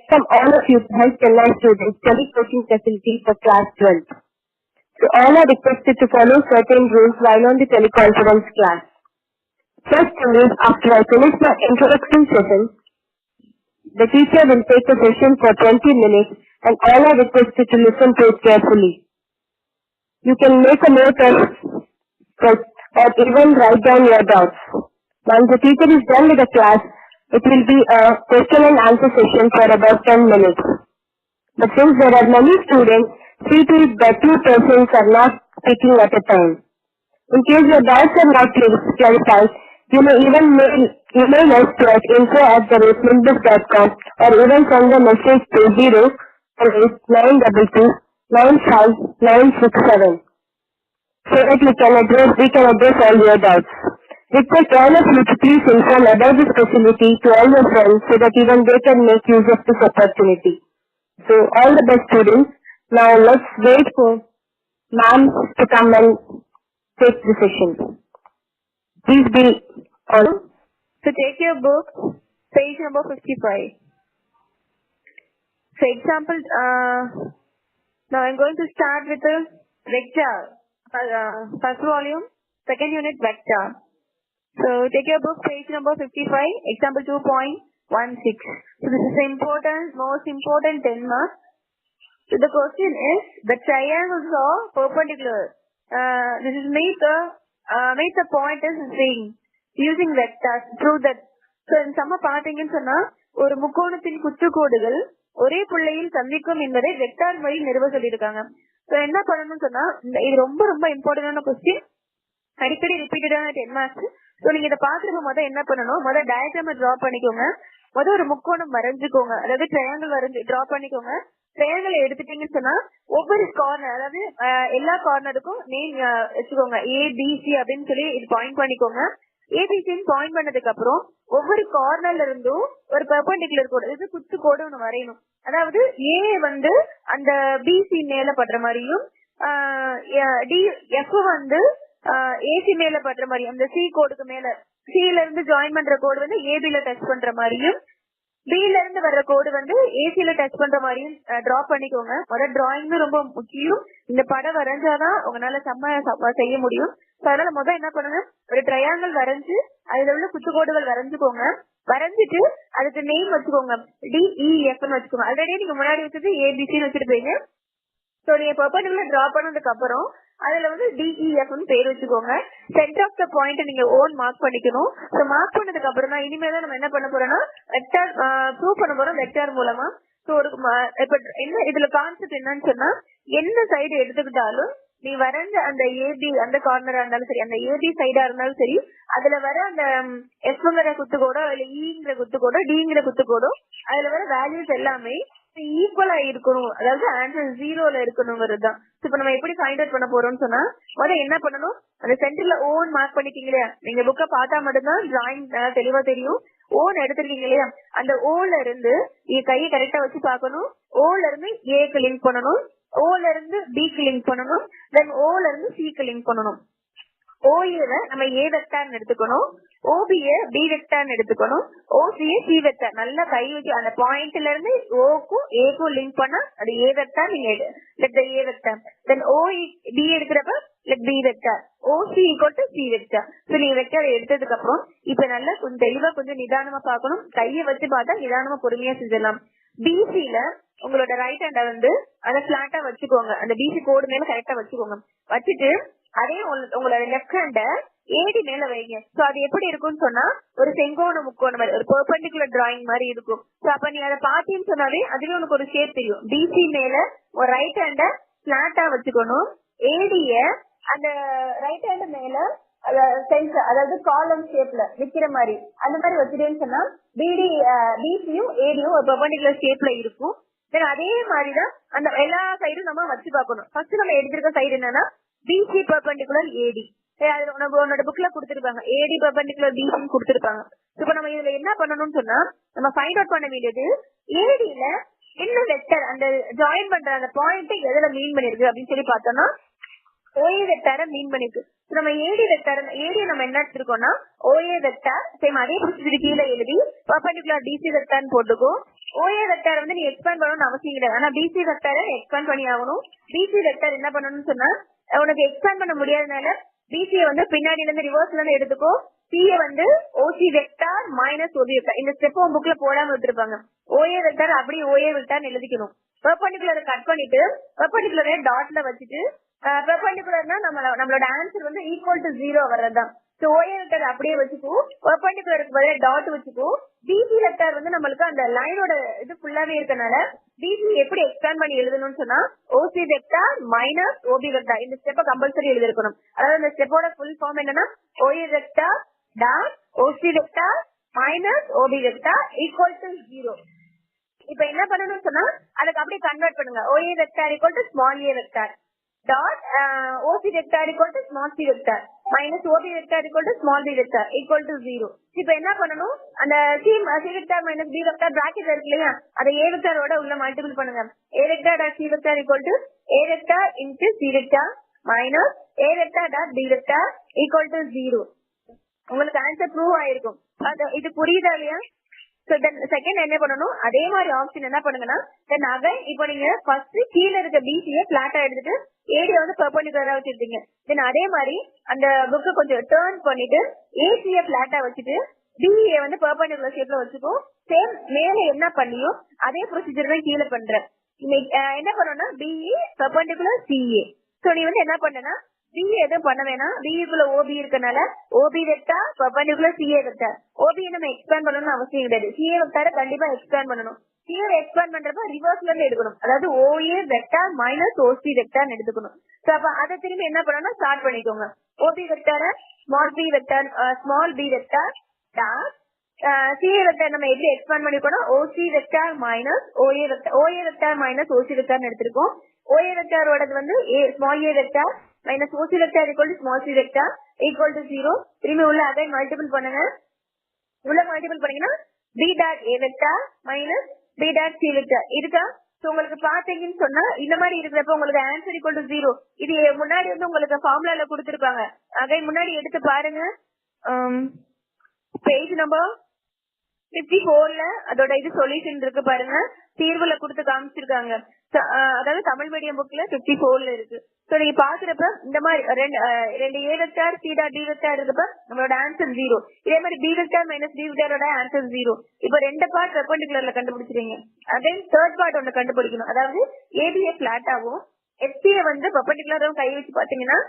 From all of you to help Chennai students study coaching facilities for class 12. So all are requested to follow certain rules while on the teleconference class. First thing is, after I finish my introduction session, the teacher will take a session for 20 minutes and all are requested to listen to it carefully. You can make a note of it or even write down your doubts. Once the teacher is done with the class, it will be a question and answer session for about 10 minutes. But since there are many students, see to it that 2 persons are not speaking at a time. In case your doubts are not clarified, you may even email us to at info@nimbus.com or even send a message to 08922959967 so that we can address all your doubts. Request all of you to please inform about this facility to all your friends so that even they can make use of this opportunity. So all the best students. Now let's wait for ma'am to come and take the session. Please be on. So take your book, page number 55. So example, now I'm going to start with the vector. First volume, second unit vector. So take your book, page number 55, example 2.16. So this is most important 10 marks. So the question is, the triangles are perpendicular. This is make the point is same using vectors. Prove that. So in sum பார்த்தீங்கன்னு சொன்னா ஒரு முக்கோணத்தின் குத்துக்கோடுகள் ஒரே புள்ளியில் சந்திக்கும் என்பதை vector வழி நிறுவ சொல்லியிருக்காங்க. சோ என்ன பண்ணணும்னு சொன்னா இது ரொம்ப ரொம்ப இம்பார்ட்டன்டான கொஸ்டின், அடிக்கடி ரிப்பீட்டடான 10 மார்க்ஸ். சோ நீங்க இதை பாக்குறப்ப முதல்ல என்ன பண்ணணும், முதல்ல டயக்ராம் டிரா பண்ணிக்கோங்க. முதல்ல ஒரு முக்கோணம் வரைஞ்சுக்கோங்க, அதாவது ட்ரையாங்கிள் வரைஞ்சு டிரா பண்ணிக்கோங்க. ட்ரையாங்கிள் எடுத்துட்டீங்கன்னு சொன்னா ஒவ்வொரு கார்னர், அதாவது எல்லா கார்னருக்கும் நேம் வச்சுக்கோங்க. ABC அப்படின்னு சொல்லி இது பாயிண்ட் பண்ணிக்கோங்க. ஏபிசின்னு பாயிண்ட் பண்ணதுக்கு அப்புறம் ஒவ்வொரு கார்னர்ல இருந்தும் ஒரு பெர்பெண்டிகுலர் கோடு, இது குத்து கோடு ஒண்ணு வரையணும். அதாவது ஏ வந்து அந்த பிசி மேல படுற மாதிரியும், எஃப் வந்து ஏசி மேல படுற மாதிரியும், அந்த சி கோடுக்கு மேல சில இருந்து ஜாயின் பண்ற கோடு வந்து ஏபில டச் பண்ற மாதிரியும், பில இருந்து வர்ற கோடு வந்து ஏசில டச் பண்ற மாதிரியும் டிரா பண்ணிக்கோங்க. முதல்ல டிராயிங் ரொம்ப முக்கியம். இந்த படம் வரைஞ்சாதான் உங்களால செம்ம செய்ய முடியும். அதனால முதல்ல என்ன பண்ணுங்க, ஒரு ட்ரையாங்கிள் வரைஞ்சு அதுல உள்ள குத்துக்கோடுகள் வரைஞ்சுக்கோங்க. வரைஞ்சிட்டு அதுக்கு நேம் வச்சுக்கோங்க, டிஇஎஃப்னு வச்சுக்கோங்க. ஆல்ரெடி நீங்க முன்னாடி வச்சது ஏபிசின்னு வச்சிருப்பீங்க. சோ நீங்க பெர்பெண்டிகுலர் டிரா பண்ணதுக்கு அப்புறம் அதுல வந்து டிஇஎஃப்னு பேர் வச்சுக்கோங்க. சென்டர் ஆஃப் த பாயிண்ட் நீங்க ஓன் மார்க் பண்ணிக்கணும். சோ மார்க் பண்ணதுக்கு அப்புறம் தான் இனிமேல் நம்ம என்ன பண்ண போறோம்னா வெக்டார் ப்ரூவ் பண்ண போறோம் வெக்டார் மூலமா. சோ ஒரு இப்ப என்ன இதுல கான்செப்ட் என்னன்னு சொன்னா, எந்த சைடு எடுத்துக்கிட்டாலும் நீ வரைஞ்ச அந்த ஏபி அந்த கார்னரா இருந்தாலும் சரி, அந்த ஏபி சைடா இருந்தாலும் சரி, அதுல வர அந்த எஃப்ங்கிற குத்துக்கோடோ இல்ல இங்கிற குத்துக்கோடோ டிங்கிற குத்துக்கோடோ அதுல வர வேல்யூஸ் எல்லாமே ஈக்குவலா இருக்கணும், அதாவது ஆன்சர் 0ல இருக்கணுங்கிறதுதான். இப்ப நம்ம எப்படி ஃபைண்ட் அவுட் பண்ண போறோம்னு சொன்னா, முதல்ல என்ன பண்ணணும், அந்த சென்டர்ல ஓன் மார்க் பண்ணிக்கீங்க இல்லையா, நீங்க புக்க பார்த்தா மட்டும்தான் டிராயிங் தெளிவா தெரியும். ஓன் எடுத்திருக்கீங்க இல்லையா, அந்த ஓல இருந்து கையை கரெக்டா வச்சு பாக்கணும். ஓல இருந்து ஏக்கு லிங்க் பண்ணணும், ஓல இருந்து பிக்கு லிங்க் பண்ணணும், தென் ஓல இருந்து சிக்கு லிங்க் பண்ணணும். ஓஏவ நம்ம ஏ வெக்டார்னு எடுத்துக்கணும், ஓபிய பி வெக்டார்னு எடுத்துக்கணும், ஓசிய சி வெக்டார். நல்லா கை வச்சு அந்த பாயிண்ட்ல இருந்து ஓக்கும் ஏக்கும் லிங்க் பண்ணா அது ஏ வெக்டார். நீங்க let the a vector. Then ஓஇ பி எடுக்கிறப்ப let b vector. OC equal to c vector. So நீங்க வெக்டார் எடுத்ததுக்கு அப்புறம் இப்ப நல்லா கொஞ்சம் தெளிவா கொஞ்சம் நிதானமா பாக்கணும். கையை வச்சு பார்த்தா நிதானமா பொறுமையா செஞ்சிடலாம். பிசில உங்களோட ரைட் ஹேண்ட வந்து அதை பிளாட்டா வச்சுக்கோங்க, அந்த பிசி கோடு மேல கரெக்டா வச்சுக்கோங்க. வச்சுட்டு அதே உங்களோட லெப்ட் ஹேண்ட ஏடி மேல வைங்க. சோ அது எப்படி இருக்கும்னு சொன்னா ஒரு செங்கோண முக்கோண மாதிரி ஒரு பெர்பெண்டிகுலர் டிராயிங் மாதிரி இருக்கும். சோ அப்ப நீ அதை பாத்தீங்கன்னு சொன்னாலே அதுவே உனக்கு ஒரு ஷேப் தெரியும். பிசி மேல ஒரு ரைட் ஹேண்ட பிளாட்டா வச்சுக்கணும், ஏடிய அந்த ரைட் ஹேண்ட் மேல அதாவது காலம் ஷேப்ல நிக்கிற மாதிரி அந்த மாதிரி வச்சுட்டேன்னு சொன்னா பிசியும் ஏடியும் ஒரு பெர்பெண்டிகுலர் ஷேப்ல இருக்கும். அதே மாதிரிதான் அந்த எல்லா சைடும் நம்ம வச்சு பார்க்கணும். ஃபர்ஸ்ட் நம்ம எடுத்திருக்க சைடு என்னன்னா பிசி பெர்பெண்டிகுலர் ஏடி. உன்னோட புக்ல கொடுத்திருப்பாங்க ஏடி பெர்பெண்டிகுலர் பிசின்னு கொடுத்திருப்பாங்க. இப்ப நம்ம இதுல என்ன பண்ணணும்னு சொன்னா, நம்ம ஃபைண்ட் அவுட் பண்ண வேண்டியது ஏடியில என்ன வெக்டர் அந்த ஜாயின் பண்ற அந்த பாயிண்ட் எதுல மீன் பண்ணிருக்கு அப்படின்னு சொல்லி பார்த்தோம்னா ஓஏ வெக்டார மீன் பண்ணிருக்கு. நம்ம ஏடி வெக்டார் நம்ம என்ன எடுத்திருக்கோம்னா ஓஏ வெக்டார் சேம் அதே ப்ரொசீஜர் கீழே எழுதி பெர்பெண்டிகுலர் டிசி வெக்டார்னு போட்டுக்கோ. ஓஏ வெக்டார் வந்து நீ எக்ஸ்பேண்ட் பண்ணணும்னு அவசியம் கிடையாது. ஆனா பிசி வெக்டாரை எக்ஸ்பேண்ட் பண்ணி ஆகணும். பிசி வெக்டார் என்ன பண்ணணும்னு சொன்னா உனக்கு எக்ஸ்பேண்ட் பண்ண முடியாதனால பிசியை வந்து பின்னாடில இருந்து ரிவர்ஸ்ல இருந்து எடுத்துக்கோ. சிஏ வந்து ஓசி வெக்டார் மைனஸ் ஓபி வெக்டார். இந்த ஸ்டெப் உன் புக்ல போடாம விட்டுருப்பாங்க. ஓஏ வெக்டார் அப்படி ஓஏ வெக்டார் எழுதிக்கணும். பெர்பெண்டிகுலரை கட் பண்ணிட்டு பெர்பெண்டிகுலரை டாட்ல வச்சுட்டு பெர்பெண்டிகுலர்னா நம்மளோட ஆன்சர் வந்து ஈக்குவல் டு 0 வர்றதுதான். சோ ஓஏ வெக்டார் அப்படியே வச்சுக்கோ. பெர்பெண்டிகுலருக்கு பதிலா டாட் வச்சுக்கோ. பிசி வெக்டார் வந்து நம்மளுக்கு அந்த லைனோட இது ஃபுல்லாவே இருக்கனால பிசி எப்படி எக்ஸ்பேண்ட் பண்ணி எழுதணும்னு சொன்னா OC vector minus OB vector இந்த ஸ்டெப்பை கம்பல்சரி எழுதிருக்கணும். அதாவது இந்த ஸ்டெப்போட ஃபுல் ஃபார்ம் என்னன்னா OA vector dot OC vector minus OB vector equal to 0. இப்ப என்ன பண்ணணும்னு சொன்னா அதுக்கு அப்படியே கன்வெர்ட் பண்ணுங்க. OA vector equal to small A vector dot OC vector equal to small C vector minus OB vector equal to small B vector equal to 0. இப்ப என்ன பண்ணணும் அந்த C vector minus b vector bracket இருக்கு இல்லையா அதை a வெக்டாரோட உள்ள multiple பண்ணுங்க. A vector dot C vector equal to a vector into c vector minus a vector dot b vector equal to 0. உங்களுக்கு ஆன்சர் ப்ரூவ் ஆயிருக்கும். இது புரியுதா இல்லையா? So then second என்ன பண்ணணும் அதே மாதிரி ஆப்ஷன் என்ன பண்ணுங்கன்னா then again இப்போ நீங்க ஃபர்ஸ்ட் கீழ இருக்க பிசியை பிளாட்டா எடுத்துட்டு ஏடியை வந்து பெர்பெண்டிகுலரா வச்சிருக்கீங்க. then அதே மாதிரி அந்த புக்கை கொஞ்சம் டர்ன் பண்ணிட்டு ஏசியை பிளாட்டா வச்சுட்டு பிஏ வந்து பெர்பெண்டிகுலர் ஷேப்ல வச்சுக்கோ. சேம் மேல என்ன பண்ணியோ அதே ப்ரொசீஜர் தான் கீழே பண்றேன். என்ன பண்ணணும்னா பிஇ பெர்பெண்டிகுலர் சிஏ. சோ நீ வந்து என்ன பண்ணனா பிஏ எதுவும் பண்ண வேணாம். பிஇக்குள்ள ஓபி இருக்கனால OB vector perpendicular CA vector. OB நம்ம எக்ஸ்பேண்ட் பண்ணணும்னு அவசியம் கிடையாது. சிஏ வெக்டாரை கண்டிப்பா எக்ஸ்பேண்ட் பண்ணணும். சிஏ எக்ஸ்பேண்ட் பண்றப்ப ரிவர்ஸ்ல இருந்து எடுக்கணும். அதாவது OA vector minus OC vector எடுத்துக்கணும். சோ அப்ப அதை திரும்பி என்ன பண்ணணும் ஸ்டார்ட் பண்ணிக்கோங்க. OB vector small B vector small B vector dot CA vector நம்ம எப்படி எக்ஸ்பேண்ட் பண்ணிக்கணும் OC vector minus OA vector minus OC vector எடுத்திருக்கோம். ஓஏ வெக்டாரோடது வந்து small A vector minus OC vector equal to small C vector equal to 0. திரும்பி உள்ள again multiple பண்ணுங்க. உள்ள மல்டிபிள் பண்ணீங்கன்னா பி டாட் ஏ vector minus B dot C vector இருக்கா? So உங்களுக்கு பாத்தீங்கன்னு சொன்னா இந்த மாதிரி இருக்கிறப்ப உங்களுக்கு ஆன்சர் ஈக்குவல் டு 0. இது முன்னாடி வந்து உங்களுக்கு ஃபார்முலால கொடுத்திருப்பாங்க. அகைன் முன்னாடி எடுத்து பாருங்க. பேஜ் நம்பர் 54ல அதோட இது சொல்யூஷன் இருக்கு பாருங்க. தீர்வுல கொடுத்து காமிச்சிருக்காங்க. அதாவது தமிழ் மீடியம் புக்ல 54ல இருக்கு. சோ நீங்க பாக்குறப்ப இந்த மாதிரி ரெண்டு a vector c dot d vector இருக்கப்ப நம்மளோட ஆன்சர் 0. இதே மாதிரி பி வெக்டார் மைனஸ் டி வெக்டாரோட ஆன்சர் 0. இப்போ ரெண்டு பார்ட் பெர்பெண்டிகுலர்ல கண்டுபிடிச்சிருங்க. அகைன் தேர்ட் பார்ட் ஒன்னு கண்டுபிடிக்கணும். அதாவது ஏபிஏ பிளாட்டாவும் எஃபிஏ வந்து பெர்பெண்டிகுலரும் கை வச்சு பாத்தீங்கன்னா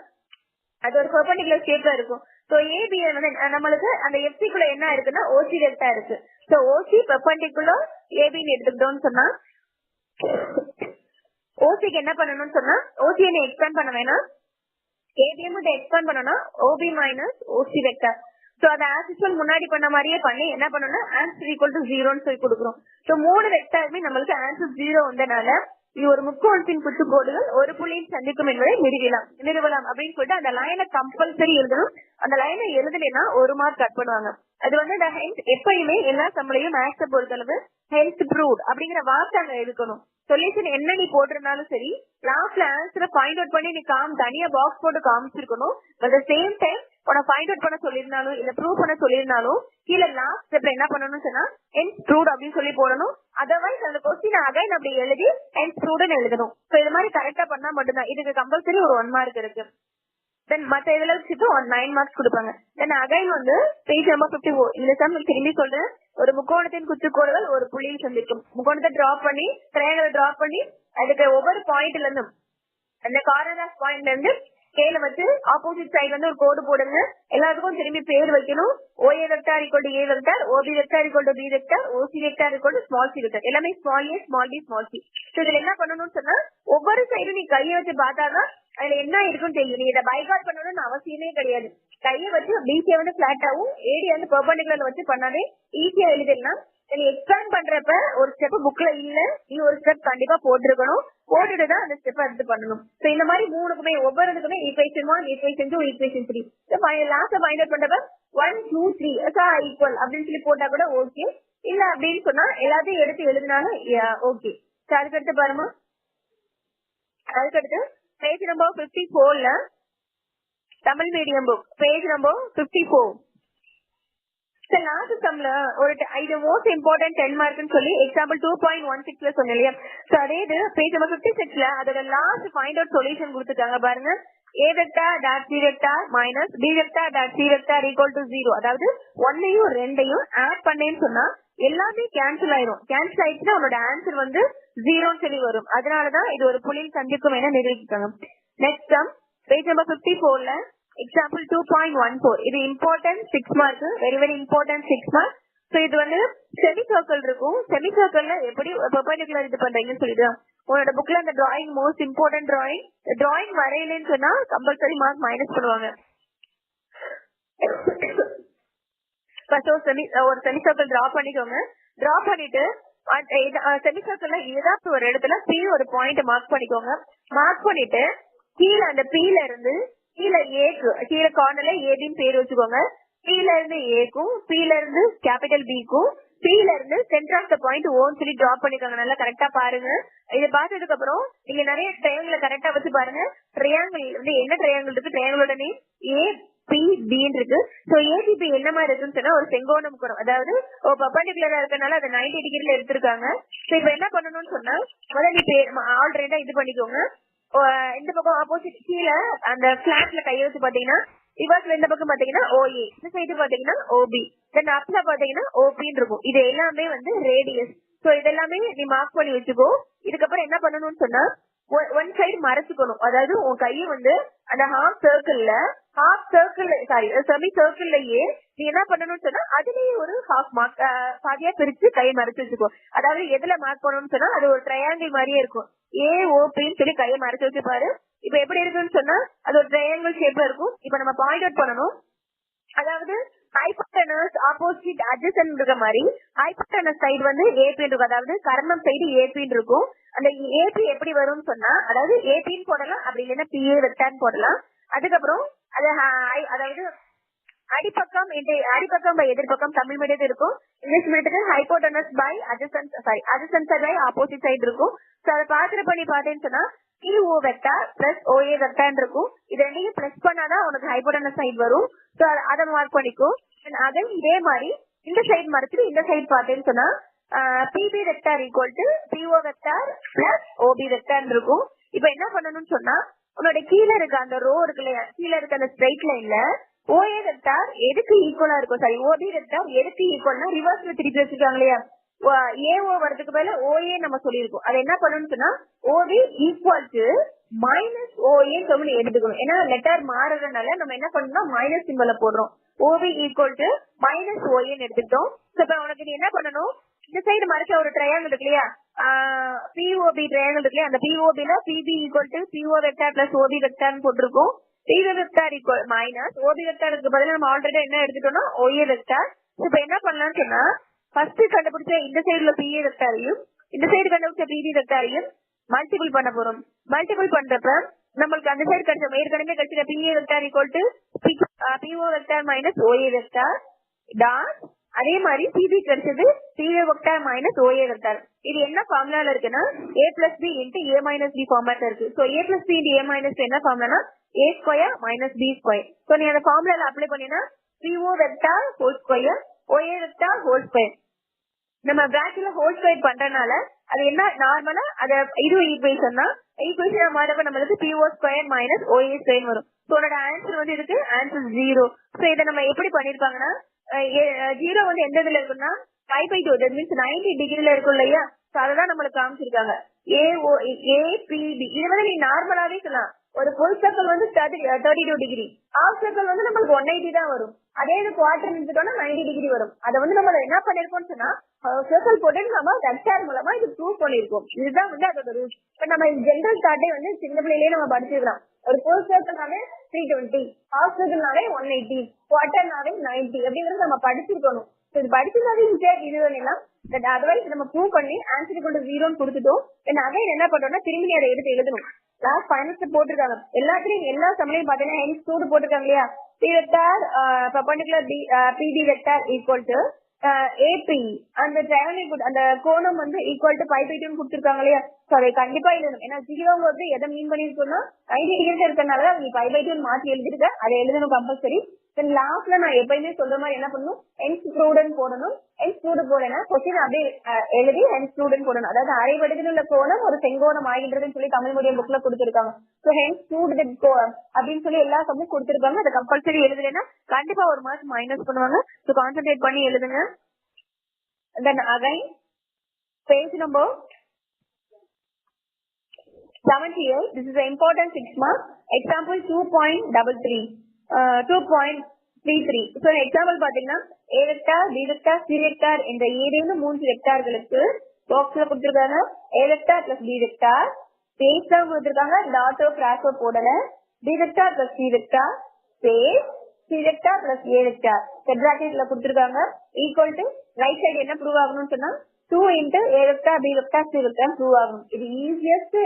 அது ஒரு பெர்பெண்டிகுலர் ஷேப்ல இருக்கும். சோ ஏபிஏ வந்து நம்மளுக்கு அந்த எஃப்சிக்குள்ள என்ன இருக்குன்னா ஓசி வெக்டார் இருக்கு. சோ ஓசி பெர்பெண்டிகுலர் ஏபின்னு எடுத்துக்கிட்டோம்னு சொன்னா ஓசிக்கு என்ன பண்ணணும்னு சொன்னா ஓசியை நீ எக்ஸ்பேண்ட் பண்ண வேணாம். ஏபிஎம் எக்ஸ்பேண்ட் பண்ணணும் OP minus OC vector. So அதை ஆஸ் யூசுவல் முன்னாடி பண்ண மாதிரியே பண்ணி என்ன பண்ணணும்னா ஆன்சர் ஈக்குவல் டு 0ன்னு சொல்லி கொடுக்குறோம். சோ மூணு வெக்டாருமே நம்மளுக்கு ஆன்சர் 0 வந்தனால இது ஒரு முக்கோணத்தின் குத்துக்கோடுகள் ஒரு புள்ளியில் சந்திக்கும் என்பதை நிறுவலாம் அப்படின்னு சொல்லிட்டு அந்த லைனை கம்பல்சரி எழுதணும். அந்த லைனை எழுதலைன்னா 1 மார்க் கட் பண்ணுவாங்க. அது வந்து இந்த ஹென்ஸ் எப்பயுமே எல்லா சம்பளையும் மேக்ஸை பொறுத்தளவு ஹென்ஸ் ப்ரூவ்ட் அப்படிங்கிற வார்த்தை அங்க இருக்கணும். சொல்யூஷன் என்ன நீ போட்டிருந்தாலும் சரி லாஸ்ட்ல ஆன்சரை ஃபைண்ட் அவுட் பண்ணி நீ தனியா பாக்ஸ் போட்டு காமிச்சிருக்கணும். அட் சேம் டைம் உன ஃபைண்ட் அவுட் பண்ண சொல்லிருந்தாலும் இல்ல ப்ரூவ் பண்ண சொல்லிருந்தாலும் கீழே லாஸ்ட் ஸ்டெப்ல என்ன பண்ணணும்னு சொன்னா ஹென்ஸ் ப்ரூவ்ட் அப்படின்னு சொல்லி போடணும். அதர்வைஸ் அந்த கொஸ்டின் அகைன் அப்படி எழுதி ஹென்ஸ் ப்ரூவ்ட்னு எழுதணும். சோ இது மாதிரி கரெக்டா பண்ணா மட்டும்தான். இதுக்கு கம்பல்சரி ஒரு 1 மார்க் இருக்கு. தென் மத்த இதுல வச்சுட்டு 9 மார்க்ஸ் கொடுப்பாங்க. தென் அகைன் வந்து பேஜ் நம்பர் 54 இந்த சம் திரும்பி சொல்றேன். ஒரு முக்கோணத்தின் குத்துக்கோடுகள் ஒரு புள்ளியில் சந்திக்கும். முக்கோணத்தை டிராப் பண்ணி ட்ரையாங்கிள் டிராப் பண்ணி அதுக்கு ஒவ்வொரு பாயிண்ட்ல இருந்தும் அந்த கார்னர் ஆஃப் பாயிண்ட்ல இருந்து ஸ்கேல வச்சு ஆப்போசிட் சைடு வந்து ஒரு கோடு போடுங்க. எல்லாத்துக்கும் திரும்பி பேர் வைக்கணும். OA vector equal to a vector, OB vector equal to b vector, OC vector equal to small C vector. எல்லாமே small a small b small c. இதுல என்ன பண்ணணும்னு சொன்னா ஒவ்வொரு சைடும் நீ கையை வச்சு பார்த்தாதான் அதுல என்ன இருக்குன்னு தெரியும். நீ இதை பைகாட் பண்ணணும்னு அவசியமே கிடையாது. கையை வச்சு பிசியை வந்து பிளாட்டாவும் ஏடி வந்து பெர்பெண்டிகுலர் வச்சு பண்ணாவே ஈஸியா எழுதிடலாம். நீ எக்ஸ்பேண்ட் பண்றப்ப ஒரு ஸ்டெப் புக்ல இல்ல நீ ஒரு ஸ்டெப் கண்டிப்பா போட்டிருக்கணும். போட்டுட்டுதான் அந்த ஸ்டெப் எடுத்து பண்ணணும். சோ இந்த மாதிரி மூணுக்குமே ஒவ்வொருக்குமே equation 1 equation 2 equation 3 last find out பண்றப்ப 1 2 3 ஈக்குவல் அப்படின்னு சொல்லி போட்டா கூட ஓகே. இல்ல அப்படின்னு சொன்னா எல்லாத்தையும் எடுத்து எழுதினாலும் ஓகே. அதுக்கடுத்து பாருமா அதுக்கடுத்து பேஜ் நம்பர் 54ல Tamil medium book, page number 54. So last sumல ஒரு இது மோஸ்ட் இம்பார்ட்டன்ட் 10 மார்க்னு சொல்லி எக்ஸாம்பிள் 2.16ல சொன்னேன் இல்லையா. சோ அதே இது பேஜ் நம்பர் 56ல அதோட லாஸ்ட் ஃபைண்ட் அவுட் சொல்யூஷன் கொடுத்துட்டாங்க பாருங்க. a vector dot c vector minus b vector dot c vector equal to 0. அதாவது 1ஐயும் 2ஐயும் ஆட் பண்ணேன்னு சொன்னா எல்லாமே கேன்சல் ஆயிரும். கேன்சல் ஆயிடுச்சுன்னா உன்னோட ஆன்சர் வந்து 0ன்னு சொல்லி வரும். அதனாலதான் இது ஒரு புள்ளியில் சந்திக்கும் என நிரூபிக்காங்க. நெக்ஸ்ட் சம் பேஜ் நம்பர் 54ல எக்ஸாம்பிள் 2.14. இது important 6 mark, very very important 6 mark. So இது வந்து செமி சர்க்கிள் இருக்கும். செமி சர்க்கிள்ல எப்படி பெர்பெண்டிகுலர் இது பண்றீங்கன்னு சொல்லிட்டு உன்னோட புக்ல அந்த டிராயிங் மோஸ்ட் இம்பார்ட்டன்ட் டிராயிங் வரையலன்னு சொன்னா கம்பல்சரி மார்க் மைனஸ் பண்ணுவாங்க. ஃபர்ஸ்ட் ஒரு செமி சர்க்கிள் டிரா பண்ணிக்கோங்க. டிரா பண்ணிட்டு செமி சர்க்கிள்ல ஏதாவது ஒரு இடத்துல பி ஒரு பாயிண்ட் மார்க் பண்ணிக்கோங்க. மார்க் பண்ணிட்டு கீழே அந்த பீல இருந்து கீழே ஏக்கு கீழே கார்னர்ல ஏபின்னு பேர் வச்சுக்கோங்க. பீல இருந்து ஏக்கும் பீல இருந்து கேபிட்டல் பிக்கும் பீல இருந்து சென்டர் ஆஃப் த பாயிண்ட் ஓன்னு சொல்லி டிரா பண்ணிக்கோங்க. நல்லா கரெக்டா பாருங்க. இதை பார்த்ததுக்கு அப்புறம் நீங்க நிறைய ட்ரையாங்கிள் கரெக்டா வச்சு பாருங்க. ட்ரையாங்கிள் வந்து என்ன ட்ரையாங்கிள் இருக்கு, ட்ரையாங்கிளோட நேம் APB இருக்கு. சோ APB என்ன மாதிரி இருக்குன்னு சொன்னா ஒரு செங்கோணம் கோணம், அதாவது பெர்பெண்டிகுலரா இருக்கனால அதை 90 டிகிரில எடுத்திருக்காங்க. சோ இப்ப என்ன பண்ணணும்னு சொன்னா முதல்ல ஆல்ரெடி இது பண்ணிக்கோங்க. இந்த பக்கம் ஆப்போசிட் கீழே அந்த பிளாட்ல கையை வச்சு பாத்தீங்கன்னா ரிவர்ஸ்ல இந்த பக்கம் பாத்தீங்கன்னா OA, இந்த சைடு பாத்தீங்கன்னா OB, தென் அப்ல பாத்தீங்கன்னா OPன்னு இருக்கும். இது எல்லாமே வந்து ரேடியஸ். சோ இதெல்லாமே நீ மார்க் பண்ணி வச்சுக்கோ. இதுக்கப்புறம் என்ன பண்ணணும்னு சொன்னா ஒன் சைடு மறைச்சுக்கணும். அதாவது உன் கையை வந்து அந்த ஹாஃப் சர்க்கிள் செமி சர்க்கிள்லயே நீ என்ன பண்ணணும்னு சொன்னா அதுலயே ஒரு ஹாஃப் மார்க் பாதியா பிரிச்சு கையை மறைச்சு வச்சுக்கோ. அதாவது எதுல மார்க் பண்ணணும்னு சொன்னா அது ஒரு ட்ரையாங்கிள் மாதிரியே இருக்கும். AOPன்னு சொல்லி கையை மறைச்சு வச்சு பாரு. இப்ப எப்படி இருக்குன்னு சொன்னா அது ஒரு ட்ரையாங்கிள் ஷேப்ல இருக்கும். இப்ப நம்ம பாயிண்ட் அவுட் பண்ணணும். அதாவது ஹைபோடெனஸ் ஆப்போசிட் அட்ஜசன்ட் இருக்க மாதிரி ஹைபோடெனஸ் சைடு வந்து AP இருக்கும். அதாவது கர்ணம் சைடு AP இருக்கும். அந்த AP எப்படி வரும்னு சொன்னா அதாவது APன்னு போடலாம், அப்படி இல்லைன்னா PA வெக்டார்னு போடலாம். அதுக்கப்புறம் அதாவது அடிப்பக்கம் பை எதிர்பக்கம் தமிழ் மீடியத்தில் இருக்கும். இங்கிலீஷ் மீடியத்துக்கு hypotenuse by adjacent by opposite side இருக்கும். சோ அதை பாக்குறப்ப நீ பாத்தேன்னு சொன்னா PO vector plus OA vector இருக்கும். இது ரெண்டையும் பிளஸ் பண்ணாதான் உனக்கு ஹைபோடெனஸ் சைடு வரும். சோ அதை மார்க் பண்ணிக்கோ. அகைன் இதே மாதிரி இந்த சைடு மறைச்சிட்டு இந்த சைடு பார்த்தேன்னு சொன்னா PB vector equal to PO vector plus OB vector இருக்கும். இப்ப என்ன பண்ணணும்னு சொன்னா உன்னோட கீழே இருக்க அந்த ரோ இருக்கு இல்லையா, கீழே இருக்க அந்த ஸ்ட்ரைட் லைன்ல OA வெக்டார் எதுக்கு ஈக்குவலா இருக்கும், சாரி OB வெக்டார் எதுக்கு ஈக்குவல்னா ரிவர்ஸ்ல திருப்பி வச்சிருக்காங்க இல்லையா, AO வரதுக்கு பதிலா OA நம்ம சொல்லியிருக்கோம். அது என்ன பண்ணணும்னு சொன்னா OB equal to minus OA சொல்லி எடுத்துக்கணும். ஏன்னா லெட்டர் மாறுறதுனால நம்ம என்ன பண்ணணும்னா மைனஸ் சிம்பலை போடுறோம். OB equal to minus OA எடுத்துக்கிட்டோம். இப்ப உனக்கு நீ என்ன பண்ணணும், இந்த சைடு மறைச்ச ஒரு ட்ரையாங்கிள் இருக்கு இல்லையா, POB ட்ரையாங்கிள் இருக்கு இல்லையா, அந்த POB ல PB equal to PO vector plus OB வெக்டார்னு போட்டிருக்கோம். PB vector equal minus OB வெக்டாருக்கு பதிலா நம்ம ஆல்ரெடி என்ன எடுத்துட்டோம்னா OA வெக்டார். இப்ப என்ன பண்ணலாம்னு சொன்னா ஃபர்ஸ்ட் கண்டுபிடிச்ச இந்த சைடுல PA வெக்டாரையும் இந்த சைடு கண்டுபிடிச்ச PB வெக்டாரையும் மல்டிபிள் பண்ண போறோம். மல்டிபிள் பண்றப்ப நம்மளுக்கு அந்த சைடு கிடைச்ச ஏற்கனவே கிடைச்ச PA vector equal to PO vector minus OA vector dot அதே மாதிரி PB கிடைச்சது PA vector minus OA vector. இது என்ன ஃபார்முலால இருக்குன்னா A plus B into A minus B formula இருக்கு. So A plus B into A minus என்ன ஃபார்முலானா A square minus B square. So நீ அந்த ஃபார்முலால அப்ளை பண்ணினா PO vector whole square OA vector whole square. நம்ம பிராக்கெட்ல ஹோல் ஸ்கொயர் பண்றதுனால அது என்ன நார்மலா அது இது ஈக்குவேஷன் தான். ஈக்குவேஷன் மாறப்ப நம்மளுக்கு PO square minus OA square வரும். சோ உன்னோட ஆன்சர் வந்து இதுக்கு ஆன்சர் 0. சோ இதை நம்ம எப்படி பண்ணிருப்பாங்கன்னா 0 வந்து எந்த இதுல இருக்குன்னா 5/2 தட் மீன்ஸ் 90 டிகிரில இருக்கும் இல்லையா, சோ அததான் நம்மளுக்கு காமிச்சிருக்காங்க. APB இது வந்து நீ நார்மலாவே சொல்லலாம். ஒரு ஃபுல் சர்க்கிள் வந்து 32 டிகிரி, ஹாஃப் சர்க்கிள் வந்து நம்மளுக்கு 180 தான் வரும். அதே இது குவார்டர் நினைச்சுட்டோம்னா 90 டிகிரி வரும். அதை வந்து நம்ம என்ன பண்ணிருக்கோம்னு சொன்னா சர்க்கிள் போட்டு நம்ம வெக்டார் மூலமா இது ப்ரூவ் பண்ணிருக்கோம். இதுதான் வந்து அதோட ரூல். இப்ப நம்ம ஜென்ரல் தாட்டே வந்து சின்ன பிள்ளையிலேயே நம்ம படிச்சிருக்கலாம். ஒரு ஃபுல் சர்க்கிள்னாவே 320, ஹாஃப் சர்க்கிள்னாவே 180, குவார்டர்னாவே 90 அப்படிங்கறது நம்ம படிச்சிருக்கணும். இது படிச்சிருந்தாவே ஈஸியா இது பண்ணிடலாம். பட் அதர்வைஸ் நம்ம ப்ரூவ் பண்ணி ஆன்சர் கொண்டு 0ன்னு கொடுத்துட்டோம். அகைன் என்ன பண்றோம்னா திரும்பி அதை எடுத்து எழுதணும். லாஸ்ட் ஃபைனல்ஸ் போட்டிருக்காங்க எல்லாத்துலயும் எல்லா சமயம் பாத்தீங்கன்னா ஹென்ஸ் 2 போட்டிருக்காங்க இல்லையா, P vector perpendicular PB vector equal to AB அந்த ட்ரையாங்கிள் அந்த கோணம் வந்து ஈக்குவல் டு π/2 கொடுத்துருக்காங்க இல்லையா? அதை கண்டிப்பா எழுதணும். ஏன்னா ஜீரோங்கிறது எதை மீன் பண்ணிருக்கோம்னா 90 டிகிரி இருக்கிறதுனால நீ π/2 மாத்தி எழுதிருக்க, அதை எழுதணும் கம்பல்சரி. தென் லாஸ்ட்ல நான் எப்பயுமே சொல்ற மாதிரி என்ன பண்ணணும், ஹென்ஸ் ப்ரூவ்ட் போடணும். ஹென்ஸ் ப்ரூவ்ட் போடனா கொஸ்டின் அப்படியே எழுதி ஹென்ஸ் ப்ரூவ்ட் போடணும். அதாவது அரைவடிவில் உள்ள கோணம் ஒரு செங்கோணம் ஆகின்றதுன்னு சொல்லி தமிழ் மீடியம் புக்ல கொடுத்திருக்காங்க. ஸோ ஹென்ஸ் ப்ரூவ்ட் அப்படின்னு சொல்லி எல்லா சம்மும் கொடுத்திருக்காங்க. அதை கம்பல்சரி எழுதுலன்னா கண்டிப்பா ஒரு மார்க் மைனஸ் பண்ணுவாங்க. ஸோ கான்சென்ட்ரேட் பண்ணி எழுதுங்க. Then again, page number 78. This is the important 6 mark. Example 2.33. 2.33. So example பாத்தீங்கன்னா A vector, B vector, C vector இந்த ஏதேனும் 3 வெக்டார்களுக்கு பாக்ஸ்ல கொடுத்திருக்காங்க. A vector plus B vector. Space தான் கொடுத்திருக்காங்க. டாட்டோ கிராஸோ போடல. B vector plus C vector. Space C vector plus A vector. பிராக்கெட்ல கொடுத்திருக்காங்க. Equal to right side என்ன ப்ரூவ் ஆகணும்னு சொன்னா 2 into A vector, B vector, C vector prove ஆகணும். இது ஈஸியஸ்ட்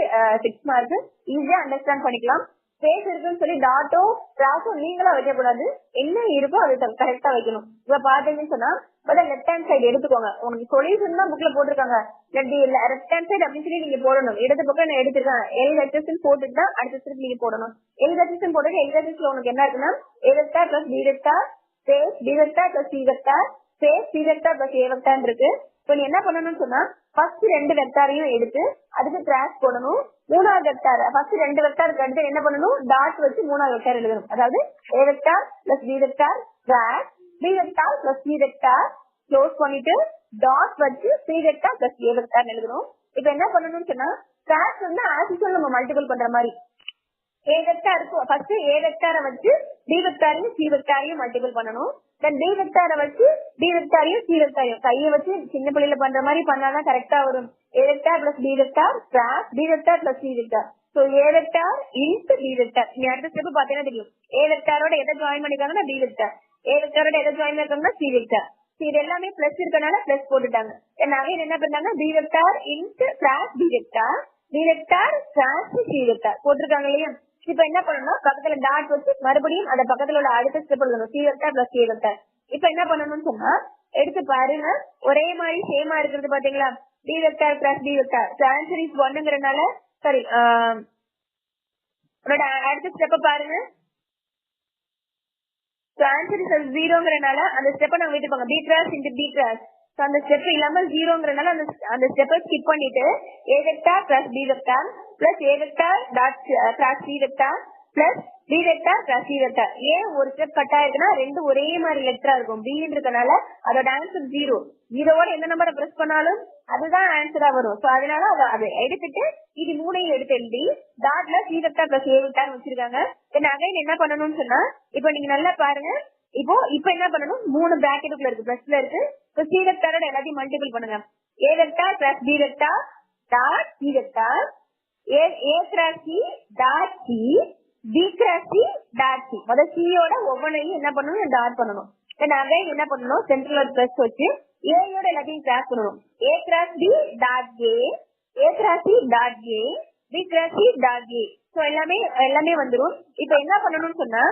6 மார்க். ஈஸியா அண்டர்ஸ்டாண்ட் பண்ணிக்கலாம். ஸ்பேஸ் இருக்குன்னு சொல்லி டாட்டோ கிராஸோ நீங்களா வைக்க கூடாது. என்ன இருக்கோ அதை கரெக்டா வைக்கணும். இப்ப பாத்தீங்கன்னு சொன்னா லெஃப்ட் ஹேண்ட் சைடு எடுத்துக்கோங்க. உங்களுக்கு சொல்யூஷன் தான் புக்ல போட்டிருக்காங்க. லெஃப்ட் ஹேண்ட் சைடு அப்படின்னு சொல்லி நீங்க போடணும். இடது பக்கம் நான் எடுத்துருக்கேன். LHS போட்டுட்டு தான் அடுத்த ஸ்டெப் நீங்க போடணும். LHS போட்டு LHS உனக்கு என்ன இருக்குன்னா A vector plus B vector space B vector plus C vector space C vector plus A vector இருக்கு. இப்போ நீ என்ன பண்ணணும்னு சொன்னா ஃபர்ஸ்ட் 2 வெக்டாரையும் எடுத்து அதுக்கு கிராஸ் போடணும். மூணாவது வெக்டார் ஃபர்ஸ்ட் 2 வெக்டாருக்கு அடுத்து என்ன பண்ணணும், டாட் வச்சு மூணாவது வெக்டார் எழுதணும். அதாவது A vector plus B vector cross B vector plus C vector close பண்ணிட்டு டாட் வச்சு C vector plus A vector எழுதணும். இப்போ என்ன பண்ணணும்னு சொன்னா கிராஸ் வந்து ஆஸ் யூசுவல் நம்ம மல்டிபிள் பண்ற மாதிரி A vector இருக்கும். ஃபர்ஸ்ட் A vector வச்சு B vectorயும் C vectorயும் மல்டிபிள் பண்ணணும். தென் B vector வச்சு B vectorயும் C vectorயும் கையை வச்சு சின்ன பிள்ளைல பண்ற மாதிரி பண்ணாதான் கரெக்டா வரும். A vector plus B vector cross B vector plus C vector. So A vector into B vector. நீ அடுத்த ஸ்டெப் பாத்தீங்கன்னா தெரியும். A vectorோட எதை ஜாயின் பண்ணிருக்காங்கன்னா B vector. A vectorோட எதை ஜாயின் பண்ணிருக்காங்கன்னா C vector. இது எல்லாமே பிளஸ் இருக்கனால பிளஸ் போட்டுட்டாங்க. தென் அகைன் என்ன பண்ணாங்க B vector into cross B vector. B vector cross C vector போட்டிருக்காங்க இல்லையா? இப்ப என்ன பண்ணணும், பக்கத்துல டாட் வச்சு மறுபடியும் அந்த பக்கத்துல உள்ள அடுத்த ஸ்டெப் எழுதணும். C vector plus A vector. இப்ப என்ன பண்ணணும்னு சொன்னா எடுத்து பாருங்க, ஒரே மாதிரி சேமா இருக்கிறது பாத்தீங்களா? B vector plus B vector. Answer is 1ங்கறனால சரி. உன்னோட அடுத்த ஸ்டெப் பாருங்க. ஆன்சர் இஸ் 0ங்கறனால அந்த ஸ்டெப்பை நம்ம விட்டுப்பாங்க. B cross into B cross. அந்த ஸ்டெப் இல்லாம 0ங்கறனால அந்த ஸ்டெப்பை ஸ்கிப் பண்ணிட்டு A vector plus B vector plus A vector dot cross C vector plus B vector plus C vector. ஏன் ஒரு ஸ்டெப் கட் ஆயிருக்குன்னா ரெண்டு ஒரே மாதிரி லெட்டரா இருக்கும். B இருக்கனால அதோட ஆன்சர் 0. 0வோட எந்த நம்பரை பிரஸ் பண்ணாலும் அதுதான் ஆன்சரா வரும். சோ அதனால அதை எடுத்துட்டு இது மூணையும் எடுத்து எழுதி டாட்ல C vector plus A vector வச்சிருக்காங்க. தென் அகைன் என்ன பண்ணணும்னு சொன்னா இப்ப நீங்க நல்லா பாருங்க. இப்ப என்ன பண்ணணும், 3 பிராக்கெட்டுக்குள்ள இருக்கு, பிளஸ்ல இருக்கு. இப்போ C வெக்டாரோட எல்லாத்தையும் மல்டிபிள் பண்ணுங்க. A vector plus B vector dot C vector A cross C dot C B cross C dot C. அத C யோட ஒவ்வொன்றையும் என்ன பண்ணணும், டாட் பண்ணணும். தென் அகைன் என்ன பண்ணணும், சென்ட்ரல் ஒரு பிளஸ் வச்சு A யோட எல்லாத்தையும் கிராஸ் பண்ணணும். A cross B dot A A cross C dot A B cross C dot A. So எல்லாமே வந்துரும். இப்போ என்ன பண்ணணும்னு சொன்னா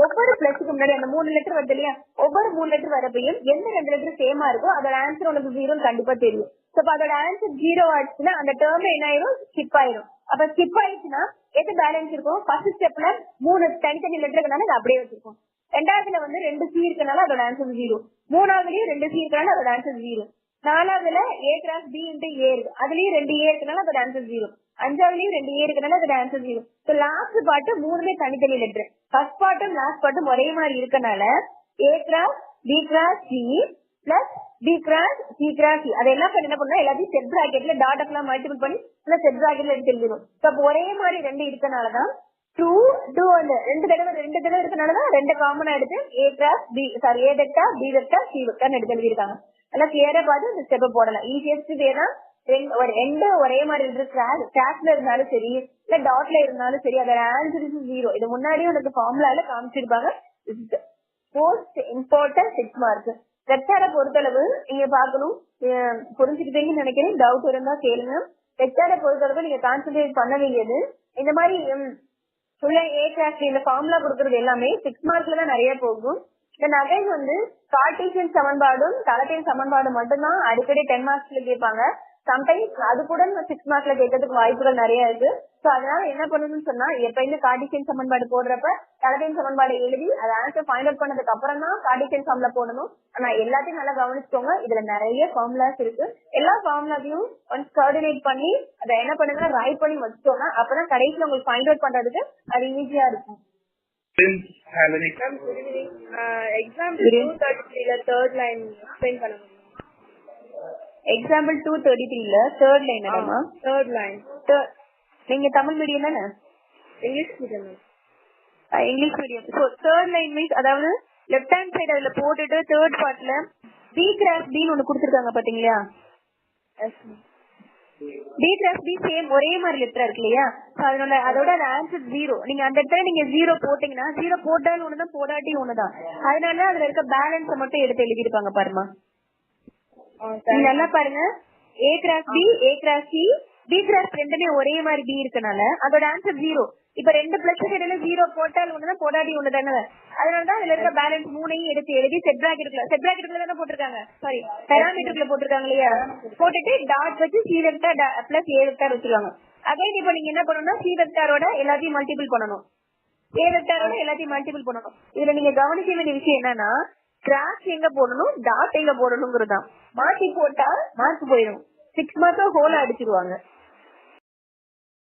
ஒவ்வொரு பிளஸுக்கு முன்னாடி அந்த 3 லெட்டர் வருது இல்லையா, ஒவ்வொரு 3 லெட்டர் வரப்பையும் எந்த 2 லெட்டர் சேமா இருக்கோ அதோட ஆன்சர் உனக்கு 0 கண்டிப்பா தெரியும். அதோட ஆன்சர் 0 ஆச்சுன்னா அந்த டேர்ம் என்ன ஆயிரும், ஸ்கிப் ஆயிரும். அப்ப ஸ்கிப் ஆயிடுச்சுன்னா எது பேலன்ஸ் இருக்கும், ஃபர்ஸ்ட் ஸ்டெப்ல 3 தனித்தனி லெட்டர் இருக்கனால அது அப்படியே வச்சிருக்கும். ரெண்டாவதுல வந்து 2 C இருக்கனால அதோட ஆன்சர் 0. மூணாவதுலயும் 2 C இருக்கனால அதோட answer 0. நாலாவதுல A cross B into A இருக்கு, அதுலயும் 2 A இருக்கனால அதோட ஆன்சர் 0. அஞ்சாவதுலயும் 2 A இருக்கனால அதோட ஆன்சர் 0. லாஸ்ட் பார்ட் 3மே தனித்தனி லெட்டர். ஃபர்ஸ்ட் பார்ட்டும் லாஸ்ட் பார்ட்டும் ஒரே மாதிரி இருக்கனால A cross B cross C plus B cross C cross C. அதை என்ன பண்ணா எல்லாத்தையும் செட் பிராக்கெட்ல டாட் எல்லாம் மல்டிபிள் பண்ணி செட் பிராக்கெட்ல எடுத்து எழுதிடும். அப்ப ஒரே மாதிரி 2 இருக்கனாலதான் 2 2 தடவை இருக்கனாலதான் 2 காமனா எடுத்து A cross B A vector B vector C vector எடுத்து எழுதிருக்காங்க. எல்லாம் கிளியரா பார்த்து இந்த ஸ்டெப் போடலாம். ஈஸியஸ்ட் வேனா ரெண்டு ஒரே மாதிரி இருக்கு, கிராஸ்ல இருந்தாலும் சரி இல்ல டாட்ல இருந்தாலும் சரி அதோட ஆன்சர் 0. இது முன்னாடியே உனக்கு ஃபார்முலால காமிச்சிருப்பாங்க. Most important 6 mark. வெக்டாரை பொறுத்தளவு நீங்க பாக்கணும், புரிஞ்சுக்கிட்டீங்கன்னு நினைக்கிறேன். டவுட் இருந்தா கேளுங்க. வெக்டாரை பொறுத்தளவு நீங்க கான்சென்ட்ரேட் பண்ண வேண்டியது இந்த மாதிரி ஃபுல்லா A கிளாஸ் இந்த ஃபார்முலா கொடுக்கறது எல்லாமே 6 மார்க்ல தான் நிறைய போகும். தென் அகைன் வந்து கார்ட்டீசியன் சமன்பாடும் கலத்தின் சமன்பாடு மட்டும்தான் அடிக்கடி 10 மார்க்ஸ்ல கேட்பாங்க. சம்டைம்ஸ் அது கூட 6 மார்க்ஸ்ல கேட்கறதுக்கு வாய்ப்புகள் நிறைய இருக்கு. சோ அதனால என்ன பண்ணணும்னு சொன்னா எப்பயுமே கார்ட்டீசியன் சமன்பாடு போடுறப்ப கலத்தின் சமன்பாடு எழுதி அதை ஆன்சர் ஃபைண்ட் அவுட் பண்ணதுக்கு அப்புறம் தான் கார்ட்டீசியன் ஃபார்முலா போடணும். ஆனா எல்லாத்தையும் நல்லா கவனிச்சுக்கோங்க, இதுல நிறைய ஃபார்முலாஸ் இருக்கு. எல்லா ஃபார்முலாவையும் ஒன்ஸ் கோஆர்டினேட் பண்ணி அதை என்ன பண்ணுங்க ரைட் பண்ணி வச்சுக்கோங்க. அப்பதான் கடைசியில உங்களுக்கு ஃபைண்ட் அவுட் பண்றதுக்கு அது ஈஸியா இருக்கும். Example 233 third line explain பண்ணுங்க. எக்ஸாம்பிள் 233 third line என்னமா? Third line. நீங்க தமிழ் மீடியம் தானே? English medium. English medium. So third line means அதாவது லெஃப்ட் ஹேண்ட் சைடு அதுல போட்டுட்டு தேர்ட் பார்ட்ல B கிராஸ் B ன்னு ஒன்னு கொடுத்திருக்காங்க பாத்தீங்களா? B கிராஸ் B சேம் ஒரே மாதிரி லெட்டரா இருக்கு இல்லையா? அதனால அதோட ஆன்சர் 0. நீங்க அந்த இடத்துல நீங்க 0 போட்டீங்கன்னா 0 போட்டாலும் ஒண்ணுதான் போடாட்டி ஒண்ணுதான். அதனால அதுல இருக்க பேலன்ஸ மட்டும் எடுத்து எழுதிருப்பாங்க பாருமா. நீங்க நல்லா பாருங்க, A cross B, A cross C, B cross ரெண்டுமே ஒரே மாதிரி B இருக்கனால அதோட ஆன்சர் 0. இப்ப ரெண்டு பிளஸ் இடையில 0 போட்டால் ஒண்ணுதான் போடாட்டி ஒண்ணுதானே. அதனாலதான் அதுல இருக்க பேலன்ஸ் மூணையும் எடுத்து எழுதி செட் பிராக்கெட்டுக்குள்ள தானே போட்டிருக்காங்க, சாரி பேராமீட்டருக்குள்ள போட்டிருக்காங்க இல்லையா? போட்டுட்டு டாட் வச்சு C vector plus A vector வச்சிருக்காங்க. அகைன் இப்ப நீங்க என்ன பண்ணணும்னா C வெக்டாரோட எல்லாத்தையும் மல்டிபிள் பண்ணணும், A வெக்டாரோட எல்லாத்தையும் மல்டிபிள் பண்ணணும். இதுல நீங்க கவனிக்க வேண்டிய விஷயம் என்னன்னா கிராஸ் எங்க போடணும் டாட் எங்க போடணுங்கிறதுதான். மாத்தி போட்டா மார்க் போயிடும், 6 மார்க் ஹோலா அடிச்சிருவாங்க.